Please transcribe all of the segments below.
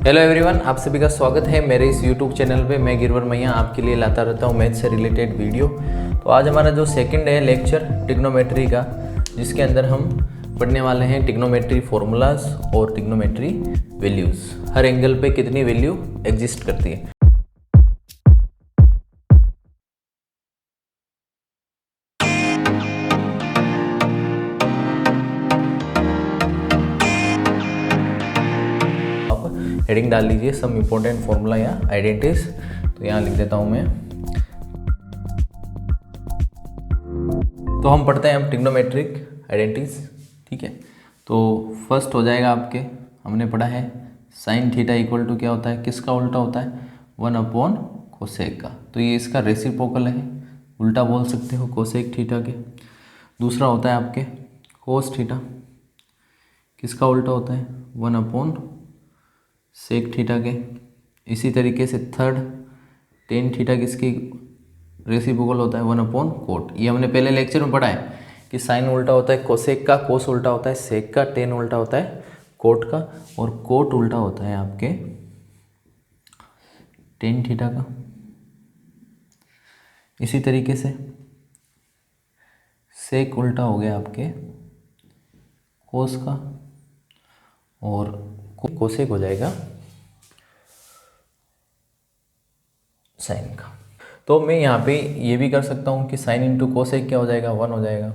Hello everyone, आप सभी का स्वागत है मेरे इस यूट्यूब चैनल पे। मैं गिरवर मैया आपके लिए लाता रहता हूँ मैथ से रिलेटेड वीडियो। तो आज हमारा जो सेकंड है लेक्चर ट्रिग्नोमेट्री का, जिसके अंदर हम पढ़ने वाले हैं ट्रिग्नोमेट्री फॉर्मूलाज और ट्रिग्नोमेट्री वैल्यूज़। हर एंगल पे कितनी वैल्यू एग्जिस्ट करती है। हेडिंग डाल लीजिए सम इम्पोर्टेंट फॉर्मूला या आइडेंटिटीज। तो यहाँ लिख देता हूँ मैं। तो हम पढ़ते हैं अब ट्रिग्नोमेट्रिक आइडेंटिटीज। ठीक है, तो फर्स्ट हो जाएगा आपके, हमने पढ़ा है साइन थीटा इक्वल टू क्या होता है, किसका उल्टा होता है, 1 कोसेक का। तो ये इसका रेसिप्रोकल है, उल्टा बोल सकते हो कोसेक थीटा के। दूसरा होता है आपके कोस थीटा, किसका उल्टा होता है, 1 सेक थीटा के। इसी तरीके से थर्ड टेन थीटा किसकी रेसिप्रोकल होता है, 1 कोट। ये हमने पहले लेक्चर में पढ़ा है कि साइन उल्टा होता है कोसेक का, कोस उल्टा होता है सेक का, टेन उल्टा होता है कोट का, और कोट उल्टा होता है आपके टेन थीटा का। इसी तरीके से सेक उल्टा हो गया आपके कोस का, और कोसेक हो जाएगा साइन का। तो मैं यहाँ पे ये भी कर सकता हूँ कि साइन इंटू कोसेक क्या हो जाएगा, 1 हो जाएगा।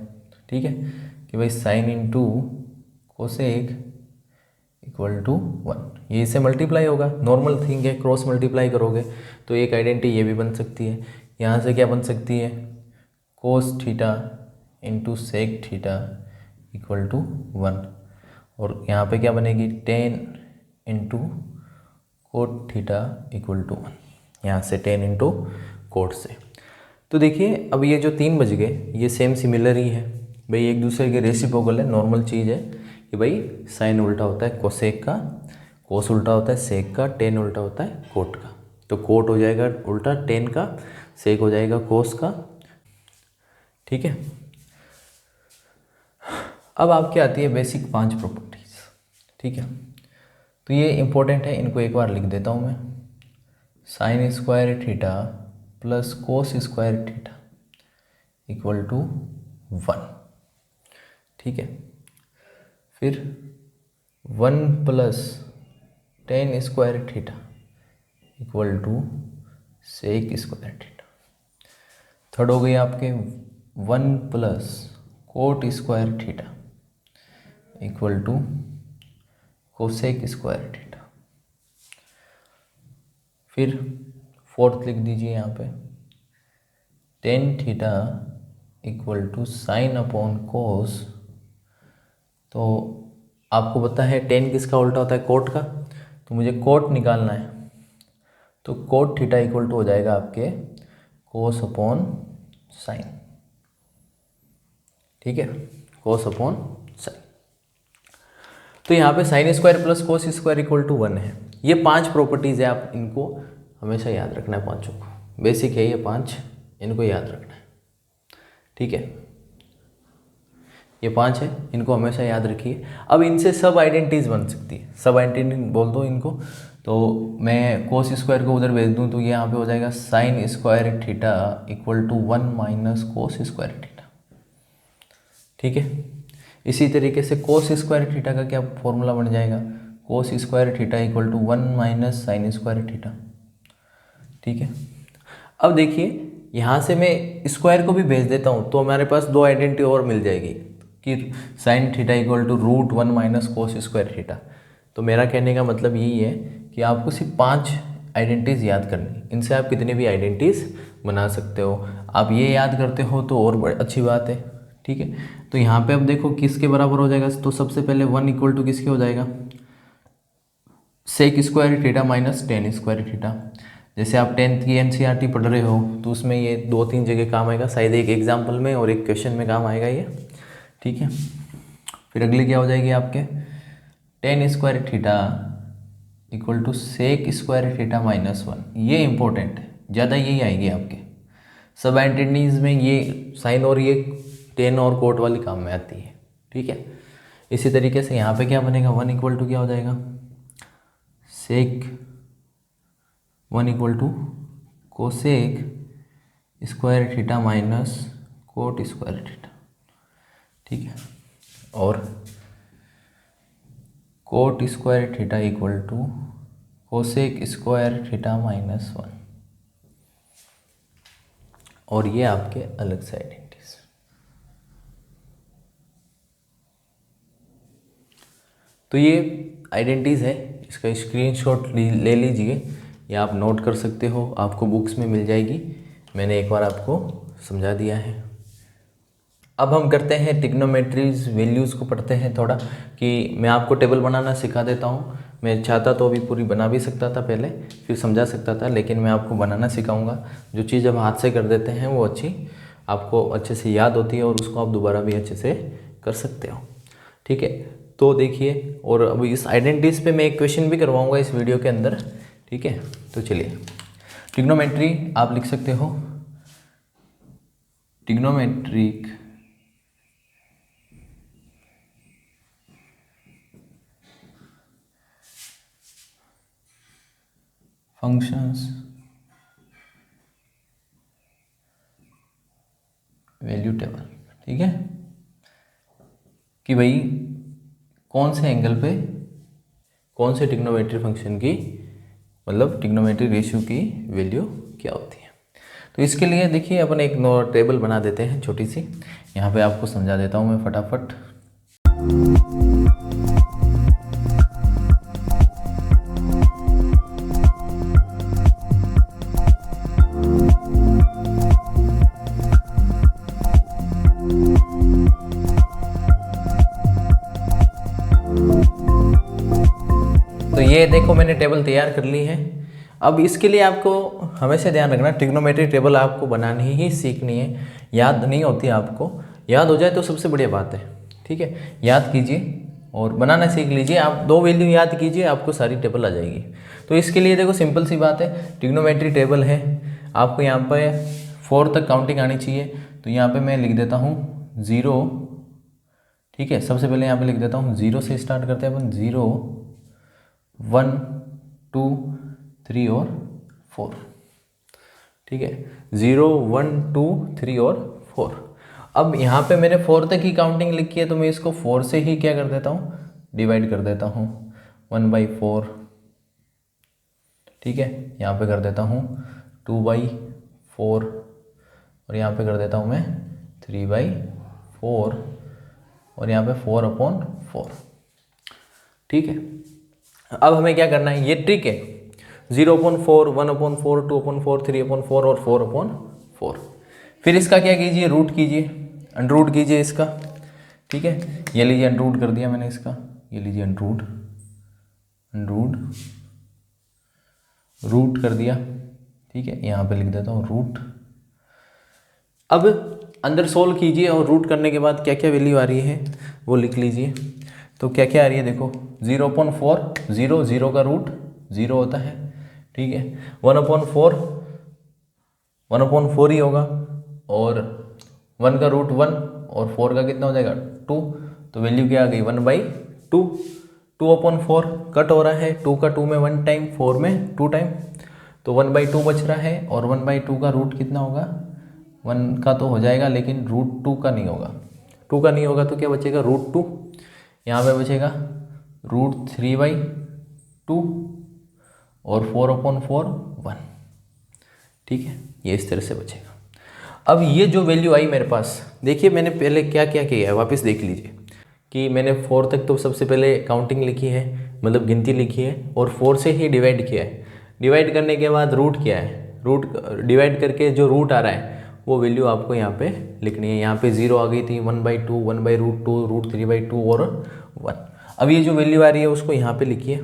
ठीक है, कि भाई sine into cosec equal to 1, ये इससे मल्टीप्लाई होगा, नॉर्मल थिंग है, क्रॉस मल्टीप्लाई करोगे तो एक आइडेंटिटी ये भी बन सकती है। यहाँ से क्या बन सकती है, cos theta into sec theta equal to 1, और यहाँ पे क्या बनेगी, tan into cot theta equal to 1, यहाँ से 10 इंटू कोट से। तो देखिए अब ये जो 3 बज गए ये सेम सिमिलर ही है भाई, एक दूसरे के रेसिप्रोकल है। नॉर्मल चीज़ है कि भाई साइन उल्टा होता है कोसेक का, कोस उल्टा होता है सेक का, टेन उल्टा होता है कोट का। तो कोट हो जाएगा उल्टा टेन का, सेक हो जाएगा कोस का। ठीक है, अब आपकी आती है बेसिक 5 प्रॉपर्टीज। ठीक है, तो ये इंपॉर्टेंट है, इनको एक बार लिख देता हूँ मैं। Sine square theta plus cos square theta equal to 1। ठीक है, फिर 1 plus tan square theta equal to sec square theta. Third हो गई आपके 1 plus cot square theta equal to cosec square theta. फिर फोर्थ लिख दीजिए यहाँ पे, tan theta equal to sine upon cos. तो आपको पता है टेन किसका उल्टा होता है, कोट का, तो मुझे कोट निकालना है। तो कोट थीटा इक्वल टू हो जाएगा आपके कोस अपॉन साइन। ठीक है, कोस अपॉन साइन। तो यहाँ पे sine square plus cos square equal to 1 है। ये 5 प्रॉपर्टीज़ है, आप इनको हमेशा याद रखना है, पांचों को। बेसिक है ये 5, इनको याद रखना है। ठीक है, ये 5 है, इनको हमेशा याद रखिए। अब इनसे सब आइडेंटिटीज बन सकती है, सब आइडेंटिटी बोल दो इनको। तो मैं कोस स्क्वायर को उधर भेज दूँ तो ये यहाँ पे हो जाएगा sine square theta equal to 1 minus cos square theta. ठीक है, इसी तरीके से कोस स्क्वायर थीटा का क्या फॉर्मूला बन जाएगा, cos square theta equal to 1 minus sine square theta. ठीक है, अब देखिए यहाँ से मैं स्क्वायर को भी भेज देता हूँ तो हमारे पास 2 आइडेंटिटी और मिल जाएगी कि sine theta equal to root 1 minus cos square theta. तो मेरा कहने का मतलब यही है कि आपको सिर्फ 5 आइडेंटिटीज याद करनी, इनसे आप कितने भी आइडेंटिटीज बना सकते हो। आप ये याद करते हो तो और अच्छी बात है। ठीक है, तो यहाँ पे अब देखो किसके बराबर हो जाएगा, तो सबसे पहले 1 इक्वल टू किसके हो जाएगा, sec square theta minus tan square theta. जैसे आप 10th की NCERT पढ़ रहे हो तो उसमें ये 2-3 जगह काम आएगा, शायद एक एग्जाम्पल में और एक क्वेश्चन में काम आएगा ये। ठीक है, फिर अगली क्या हो जाएगी आपके, tan square theta equal to sec square theta minus 1। ये इंपॉर्टेंट है, ज़्यादा यही आएगी आपके सब आइडेंटिटीज में, ये साइन और ये टेन और कोट वाली काम में आती है। ठीक है, इसी तरीके से यहाँ पे क्या बनेगा, 1 इक्वल टू क्या हो जाएगा, sec 1 equal to cosec square theta minus cot square theta, ठीक है। और cot square theta equal to cosec square theta minus 1, और ये आपके अलग से आइडेंटिटीज। तो ये आइडेंटिटीज है, इसका स्क्रीनशॉट ले लीजिए या आप नोट कर सकते हो, आपको बुक्स में मिल जाएगी, मैंने एक बार आपको समझा दिया है। अब हम करते हैं ट्रिग्नोमेट्रीज वैल्यूज़ को पढ़ते हैं थोड़ा, कि मैं आपको टेबल बनाना सिखा देता हूँ। मैं चाहता तो अभी पूरी बना भी सकता था पहले, फिर समझा सकता था, लेकिन मैं आपको बनाना सिखाऊंगा। जो चीज़ हम हाथ से कर देते हैं वो आपको अच्छे से याद होती है, और उसको आप दोबारा भी अच्छे से कर सकते हो, ठीक है। तो देखिए, और अब इस आइडेंटिटीज़ पे मैं एक क्वेश्चन भी करवाऊँगा इस वीडियो के अंदर, ठीक है। तो चलिए, ट्रिग्नोमेट्री आप लिख सकते हो, ट्रिग्नोमेट्रिक फंक्शंस वैल्यू टेबल, ठीक है, कि भाई कौन से एंगल पे कौन से ट्रिग्नोमेट्री फंक्शन की, मतलब ट्रिग्नोमेट्री रेशियो की वैल्यू क्या होती है। तो इसके लिए देखिए अपन एक टेबल बना देते हैं छोटी सी, यहाँ पे आपको समझा देता हूँ मैं फटाफट। तो ये देखो मैंने टेबल तैयार कर ली है। अब इसके लिए आपको हमेशा ध्यान रखना, ट्रिग्नोमेट्री टेबल आपको बनानी ही सीखनी है, याद नहीं होती आपको। याद हो जाए तो सबसे बढ़िया बात है, ठीक है। याद कीजिए और बनाना सीख लीजिए, आप 2 वैल्यू याद कीजिए, आपको सारी टेबल आ जाएगी। तो इसके लिए देखो सिंपल सी बात है, ट्रिग्नोमेट्री टेबल है, आपको यहाँ पे 4 तक काउंटिंग आनी चाहिए। तो यहाँ पे मैं लिख देता हूँ 0, ठीक है। सबसे पहले यहाँ पे लिख देता हूँ 0 से स्टार्ट करते हैं अपन, 0 1 2 3 और 4, ठीक है। 0 1 2 3 और 4। अब यहाँ पे मैंने 4 तक ही काउंटिंग लिखी है, तो मैं इसको 4 से ही क्या कर देता हूँ, डिवाइड कर देता हूँ 1/4, ठीक है। यहाँ पे कर देता हूँ 2/4, और यहाँ पे कर देता हूँ मैं 3/4, और यहाँ पे 4/4, ठीक है। अब हमें क्या करना है, ये ट्रिक है, 0/4 1/4 2/4 3/4 और 4/4। फिर इसका क्या कीजिए, रूट कीजिए, अंडररूट कीजिए इसका, ठीक है। ये लीजिए अंडररूट कर दिया मैंने इसका, ये लीजिए अंडररूट रूट कर दिया, ठीक है। यहाँ पे लिख देता हूँ रूट। अब अंदर सोल्व कीजिए, और रूट करने के बाद क्या क्या वैल्यू आ रही है वो लिख लीजिए। तो क्या क्या आ रही है देखो, 0/4 0, 0 का रूट 0 होता है, ठीक है। 1/4 ही होगा, और 1 का रूट 1, और 4 का कितना हो जाएगा 2, तो वैल्यू क्या आ गई 1/2। 2/4 कट हो रहा है, 2 का 2 में 1 टाइम, 4 में 2 टाइम, तो 1/2 बच रहा है। और 1/2 का रूट कितना होगा, 1 का तो हो जाएगा, लेकिन रूट 2 का नहीं होगा। 2 का नहीं होगा तो क्या बचेगा, रूट 2। यहाँ पे बचेगा रूट 3/2 और 4/4 1, ठीक है। ये इस तरह से बचेगा। अब ये जो वैल्यू आई मेरे पास, देखिए मैंने पहले क्या क्या किया है, वापस देख लीजिए कि मैंने 4 तक तो सबसे पहले काउंटिंग लिखी है, मतलब गिनती लिखी है, और 4 से ही डिवाइड किया है। डिवाइड करने के बाद रूट किया है, रूट डिवाइड करके जो रूट आ रहा है वो वैल्यू आपको यहाँ पे लिखनी है। यहाँ पे 0 आ गई थी, 1/2 1/√2 रूट 3/2 और 1। अब ये जो वैल्यू आ रही है उसको यहाँ पे लिखिए,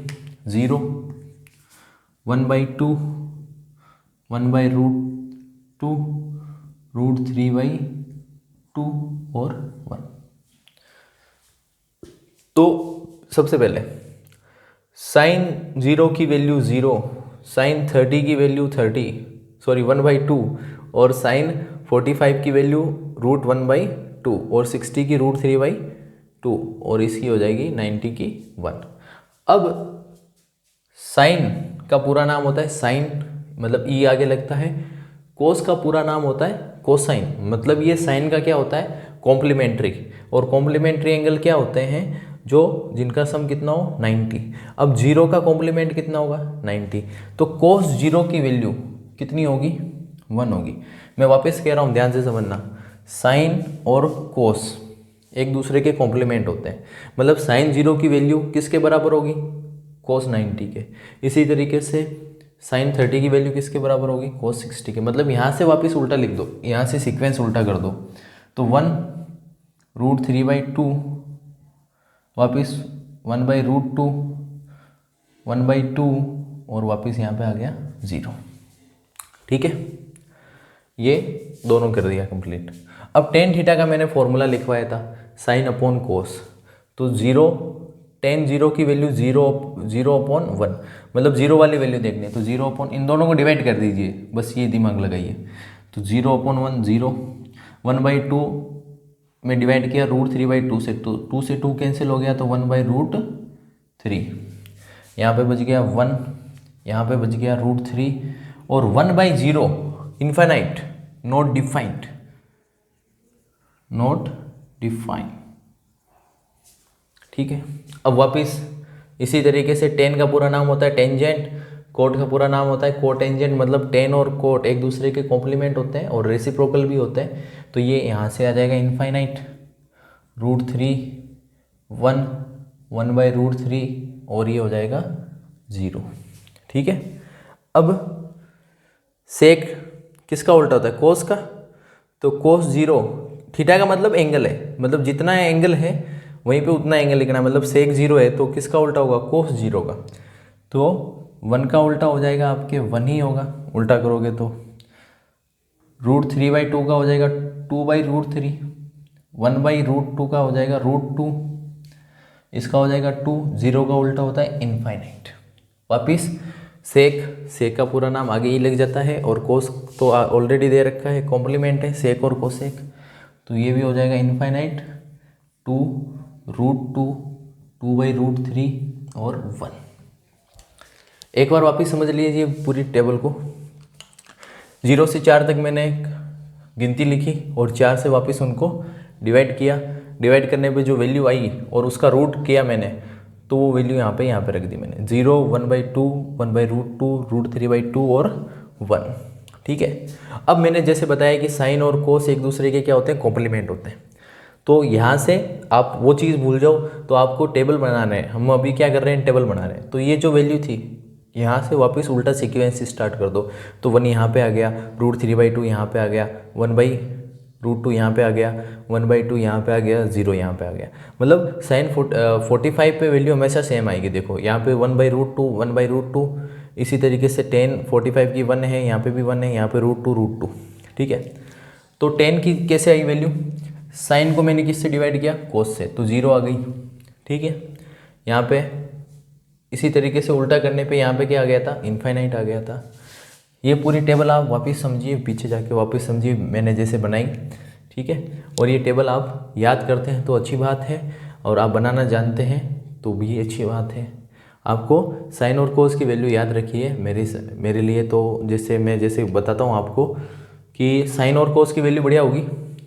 0 1/2 1/√2 रूट 3/2 और 1। तो सबसे पहले साइन 0 की वैल्यू 0, साइन 30 की वैल्यू 1/2, और साइन 45 की वैल्यू रूट 1/2, और 60 की रूट 3/2, और इसकी हो जाएगी 90 की 1। अब साइन का पूरा नाम होता है साइन, मतलब ई आगे लगता है। कोस का पूरा नाम होता है कोसाइन, मतलब ये साइन का क्या होता है कॉम्प्लीमेंट्री, और कॉम्प्लीमेंट्री एंगल क्या होते हैं जो जिनका सम कितना हो 90। अब जीरो का कॉम्प्लीमेंट कितना होगा 90, तो कोस जीरो की वैल्यू कितनी होगी 1 होगी। मैं वापस कह रहा हूँ ध्यान से समझना, साइन और कोस एक दूसरे के कॉम्प्लीमेंट होते हैं, मतलब साइन जीरो की वैल्यू किसके बराबर होगी कोस 90 के। इसी तरीके से साइन 30 की वैल्यू किसके बराबर होगी कोस 60 के। मतलब यहाँ से वापस उल्टा लिख दो, यहाँ से सीक्वेंस उल्टा कर दो, तो 1√3/2 वापस 1/√2 1/2 और वापस यहाँ पे आ गया 0। ठीक है, ये दोनों कर दिया कंप्लीट। अब टेन थीटा का मैंने फॉर्मूला लिखवाया था साइन अपॉन कोस, तो टेन जीरो की वैल्यू 0/1, मतलब जीरो वाली वैल्यू देखनी है तो 0 इन दोनों को डिवाइड कर दीजिए, बस ये दिमाग लगाइए। तो 0/1 0, 1/2 में डिवाइड किया √3/2 से, तो 2 से 2 कैंसिल हो गया तो 1/√3, यहाँ पे बच गया 1, यहाँ पे बच गया √3 और 1/0 infinite not defined, not defined. ठीक है, अब वापस इसी तरीके से टेन का पूरा नाम होता है टेंजेंट, कोट का पूरा नाम होता है कोटेंजेंट, मतलब टेन और कोट एक दूसरे के कॉम्प्लीमेंट होते हैं और रेसिप्रोकल भी होते हैं। तो ये यहाँ से आ जाएगा इनफाइनाइट √3 1 1/√3 और ये हो जाएगा 0। ठीक है, अब सेक किसका उल्टा होता है कोस का, तो कोस 0 थीटा का मतलब एंगल है, मतलब जितना एंगल है वहीं पे उतना एंगल लिखना है, मतलब सेक 0 है तो किसका उल्टा होगा कोस 0 का, तो 1 का उल्टा हो जाएगा आपके 1 ही होगा उल्टा करोगे तो। √3/2 का हो जाएगा 2/√3, 1/√2 का हो जाएगा √2, इसका हो जाएगा 2, 0 का उल्टा होता है इनफाइनाइट। वापिस सेक का पूरा नाम आगे ही लग जाता है, और कोस तो ऑलरेडी दे रखा है कॉम्प्लीमेंट है सेक और कोसेक, तो ये भी हो जाएगा इनफाइनाइट 2√2 2/√3 और 1। एक बार वापिस समझ लीजिए पूरी टेबल को, 0 से 4 तक मैंने गिनती लिखी और 4 से वापस उनको डिवाइड किया, डिवाइड करने पे जो वैल्यू आई और उसका रूट किया मैंने, तो वो वैल्यू यहाँ पे रख दी मैंने 0 1/2 1/√2 √3/2 और 1। ठीक है, अब मैंने जैसे बताया कि साइन और कोस एक दूसरे के क्या होते हैं कॉम्प्लीमेंट होते हैं, तो यहाँ से आप वो चीज़ भूल जाओ, तो आपको टेबल बनाना है। हम अभी क्या कर रहे हैं टेबल बना रहे हैं, तो ये जो वैल्यू थी यहाँ से वापस उल्टा सीक्वेंस स्टार्ट कर दो, तो 1 यहाँ पे आ गया, √3/2 यहाँ पे आ गया, 1/√2 यहाँ पे आ गया, 1/2 यहाँ पे आ गया, 0 यहाँ पे आ गया। मतलब साइन 45 पे वैल्यू हमेशा सेम आएगी। देखो यहाँ पे 1/√2 1/√2, इसी तरीके से 10 45 की 1 है, यहाँ पे भी 1 है, यहाँ पे √2 ठीक है। तो 10 की कैसे आई वैल्यू, साइन को मैंने किससे डिवाइड किया कोस से, तो 0 आ गई। ठीक है, यहाँ पे इसी तरीके से उल्टा करने पे यहाँ पे क्या आ गया था इनफाइनाइट आ गया था। ये पूरी टेबल आप वापस समझिए, पीछे जाके वापस समझिए मैंने जैसे बनाई। ठीक है, और ये टेबल आप याद करते हैं तो अच्छी बात है, और आप बनाना जानते हैं तो भी अच्छी बात है। आपको साइन और कोस की वैल्यू याद रखिए। मेरे लिए तो जैसे बताता हूँ आपको कि साइन और कोस की वैल्यू बढ़िया होगी,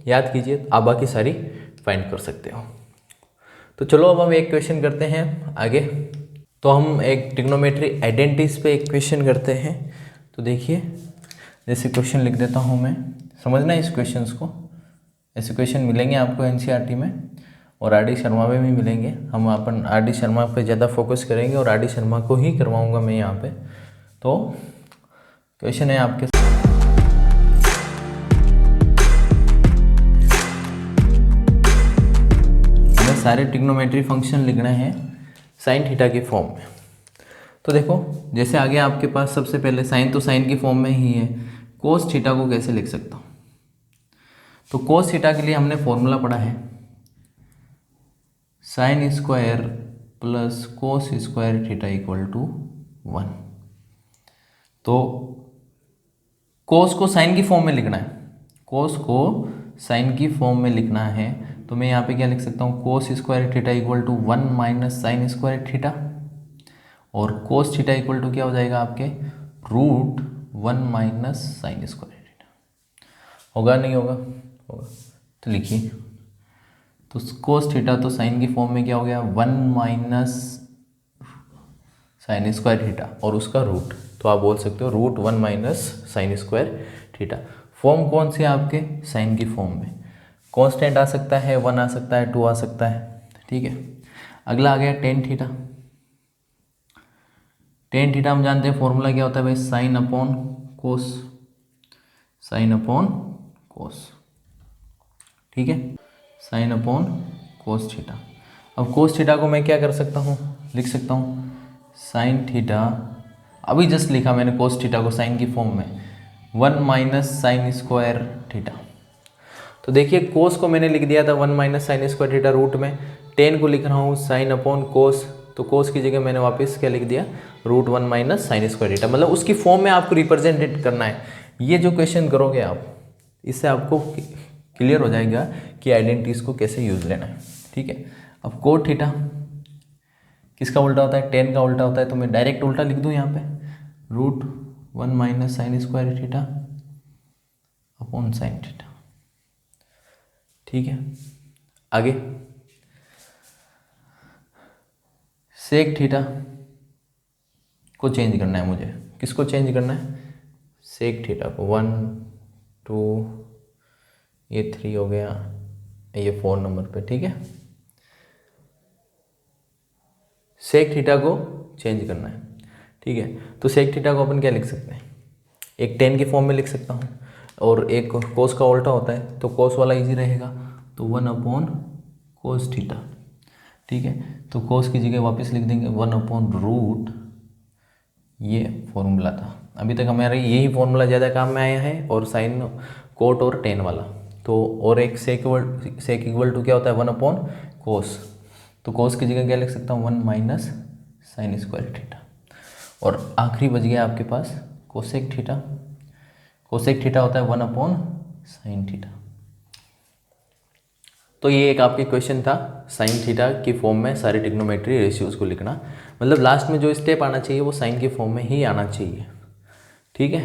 याद कीजिए, आप बाकी सारी फाइंड कर सकते हो। तो चलो अब हम एक क्वेश्चन करते हैं आगे। तो हम एक ट्रिग्नोमेट्री आइडेंटिटीज पे एक क्वेश्चन करते हैं। तो देखिए, जैसे क्वेश्चन लिख देता हूँ मैं, समझना इस क्वेश्चंस को। ऐसे क्वेश्चन मिलेंगे आपको एनसीईआरटी में और आर.डी. शर्मा में भी मिलेंगे। हम अपन आर.डी. शर्मा पे ज़्यादा फोकस करेंगे और आर.डी. शर्मा को ही करवाऊँगा मैं यहाँ पे। तो क्वेश्चन है आपके, हमें सारे ट्रिग्नोमेट्री फंक्शन लिखना है साइन थीटा के फॉर्म में। तो देखो, जैसे आगे आपके पास सबसे पहले साइन तो साइन की फॉर्म में ही है, कोस थीटा को कैसे लिख सकता हूँ। तो कोस थीटा के लिए हमने फॉर्मूला पढ़ा है sine square plus cos square theta equal to 1। तो कोस को साइन की फॉर्म में लिखना है, कोस को साइन की फॉर्म में लिखना है, तो मैं यहाँ पे क्या लिख सकता हूँ, cos square theta equal to 1 minus sine square theta. और कोस थीटा इक्वल टू क्या हो जाएगा आपके √1 माइनस साइन स्क्वायर थीटा। होगा नहीं होगा? होगा। तो लिखिए, तो कोस थीटा तो साइन की फॉर्म में क्या हो गया 1 माइनस साइन स्क्वायर थीटा और उसका रूट, तो आप बोल सकते हो √1 minus sine square theta. Form कौन सी है आपके साइन की फॉर्म में? कांस्टेंट आ सकता है, 1 आ सकता है, 2 आ सकता है, ठीक है। अगला आ गया टेन थीटा। टेन थीटा हम जानते हैं फॉर्मूला क्या होता है भाई, साइन अपॉन कोस, साइन अपॉन कोस, ठीक है, साइन अपॉन कोस थीटा। अब कोस थीटा को मैं क्या कर सकता हूँ, लिख सकता हूँ साइन थीटा, अभी जस्ट लिखा मैंने कोस थीटा को साइन की फॉर्म में 1 माइनस साइन स्क्वायर थीटा। तो देखिए कोस को मैंने लिख दिया था 1 minus sine square theta root में, टेन को लिख रहा हूँ साइन अपॉन कोस, तो कोस की जगह मैंने वापस क्या लिख दिया √1 माइनस साइन स्क्वायर थीटा, मतलब उसकी फॉर्म में आपको रिप्रेजेंटेट करना है। ये जो क्वेश्चन करोगे आप, इससे आपको क्लियर हो जाएगा कि आइडेंटिटीज को कैसे यूज लेना है, ठीक है। अब कोट थीटा किसका उल्टा होता है, टेन का उल्टा होता है, तो मैं डायरेक्ट उल्टा लिख दूँ यहाँ पे √1 minus sine square theta upon sine theta, ठीक है। आगे सेक थीटा को चेंज करना है मुझे, किसको चेंज करना है, सेक थीटा को, 1 2 ये 3 हो गया, ये 4 नंबर पे, ठीक है। सेक थीटा को चेंज करना है, ठीक है। तो सेक थीटा को अपन क्या लिख सकते हैं, एक टेन की फॉर्म में लिख सकता हूँ और एक कोस का उल्टा होता है, तो कोस वाला इजी रहेगा, तो 1 अपॉन कोस थीटा, ठीक है। तो कोस की जगह वापस लिख देंगे 1 अपॉन रूट, ये फॉर्मूला था। अभी तक हमारा यही फॉर्मूला ज़्यादा काम में आया है, और साइन कोट और टेन वाला, तो और एक सेक इक्वल टू क्या होता है 1 अपॉन कोस, तो कोस की जगह क्या लिख सकता हूँ 1 माइनस साइन स्क्वायर थीटा, और आखिरी बच गया आपके पास कोसेक थीटा। कोसेक थीटा होता है 1 अपॉन साइन थीटा। तो ये एक आपके क्वेश्चन था साइन थीटा की फॉर्म में सारे ट्रिग्नोमेट्री रेशियोज को लिखना, मतलब लास्ट में जो स्टेप आना चाहिए वो साइन की फॉर्म में ही आना चाहिए, ठीक है।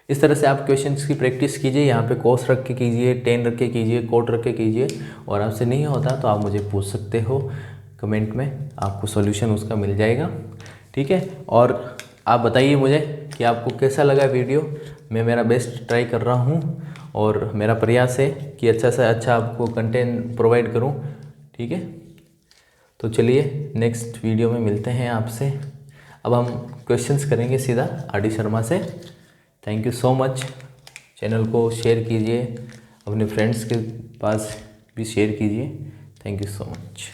इस तरह से आप क्वेश्चंस की प्रैक्टिस कीजिए, यहाँ पे कोस रख के कीजिए, टेन रख के कीजिए, कोट रख के कीजिए, और आपसे नहीं होता तो आप मुझे पूछ सकते हो कमेंट में, आपको सॉल्यूशन उसका मिल जाएगा, ठीक है। और आप बताइए मुझे कि आपको कैसा लगा वीडियो, मैं मेरा बेस्ट ट्राई कर रहा हूँ और मेरा प्रयास है कि अच्छा से अच्छा आपको कंटेंट प्रोवाइड करूँ, ठीक है। तो चलिए नेक्स्ट वीडियो में मिलते हैं आपसे। अब हम क्वेश्चंस करेंगे सीधा आर.डी. शर्मा से। Thank you so much. Channel को शेयर कीजिए, अपने फ्रेंड्स के पास भी शेयर कीजिए। Thank you so much.